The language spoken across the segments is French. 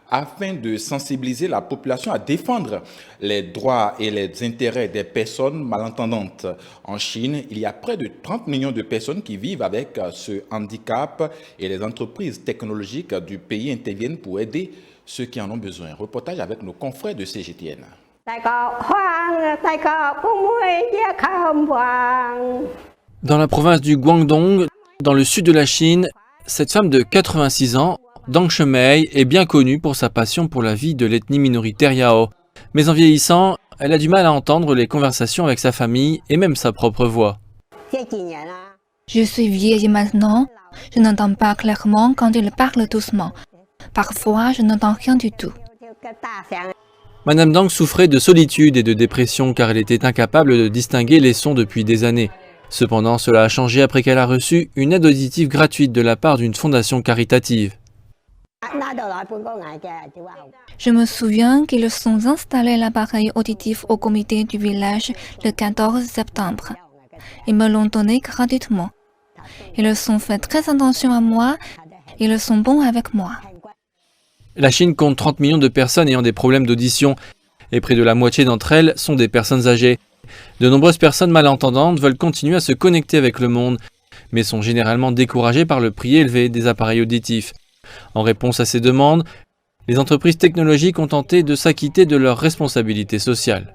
afin de sensibiliser la population à défendre les droits et les intérêts des personnes malentendantes. En Chine, il y a près de 30 millions de personnes qui vivent avec ce handicap et les entreprises technologiques du pays interviennent pour aider ceux qui en ont besoin. Reportage avec nos confrères de CGTN. Dans la province du Guangdong, dans le sud de la Chine, cette femme de 86 ans, Dang Shemei, est bien connue pour sa passion pour la vie de l'ethnie minoritaire Yao. Mais en vieillissant, elle a du mal à entendre les conversations avec sa famille et même sa propre voix. Je suis vieille maintenant, je n'entends pas clairement quand il parle doucement. Parfois, je n'entends rien du tout. Madame Dang souffrait de solitude et de dépression car elle était incapable de distinguer les sons depuis des années. Cependant, cela a changé après qu'elle a reçu une aide auditive gratuite de la part d'une fondation caritative. Je me souviens qu'ils ont installé l'appareil auditif au comité du village le 14 septembre. Ils me l'ont donné gratuitement. Ils ont fait très attention à moi. Ils sont bons avec moi. La Chine compte 30 millions de personnes ayant des problèmes d'audition et près de la moitié d'entre elles sont des personnes âgées. De nombreuses personnes malentendantes veulent continuer à se connecter avec le monde, mais sont généralement découragées par le prix élevé des appareils auditifs. En réponse à ces demandes, les entreprises technologiques ont tenté de s'acquitter de leurs responsabilités sociales.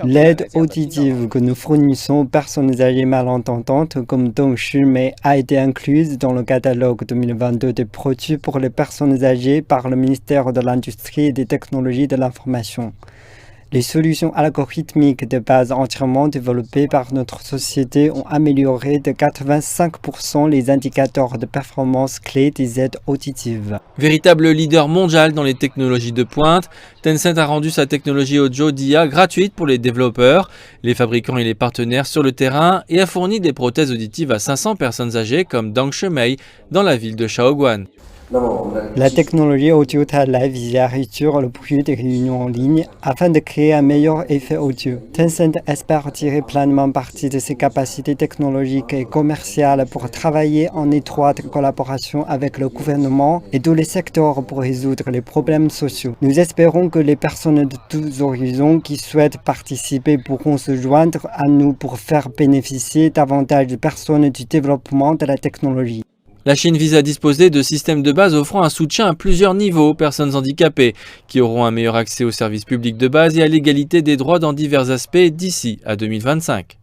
L'aide auditive que nous fournissons aux personnes âgées malentendantes comme Dang Shemei a été incluse dans le catalogue 2022 des produits pour les personnes âgées par le ministère de l'Industrie et des Technologies de l'Information. Les solutions algorithmiques de base entièrement développées par notre société ont amélioré de 85% les indicateurs de performance clés des aides auditives. Véritable leader mondial dans les technologies de pointe, Tencent a rendu sa technologie audio d'IA gratuite pour les développeurs, les fabricants et les partenaires sur le terrain et a fourni des prothèses auditives à 500 personnes âgées comme Dang Shemei dans la ville de Shaoguan. La technologie audio Tala vise à réduire le bruit des réunions en ligne afin de créer un meilleur effet audio. Tencent espère tirer pleinement parti de ses capacités technologiques et commerciales pour travailler en étroite collaboration avec le gouvernement et tous les secteurs pour résoudre les problèmes sociaux. Nous espérons que les personnes de tous horizons qui souhaitent participer pourront se joindre à nous pour faire bénéficier davantage de personnes du développement de la technologie. La Chine vise à disposer de systèmes de base offrant un soutien à plusieurs niveaux aux personnes handicapées, qui auront un meilleur accès aux services publics de base et à l'égalité des droits dans divers aspects d'ici à 2025.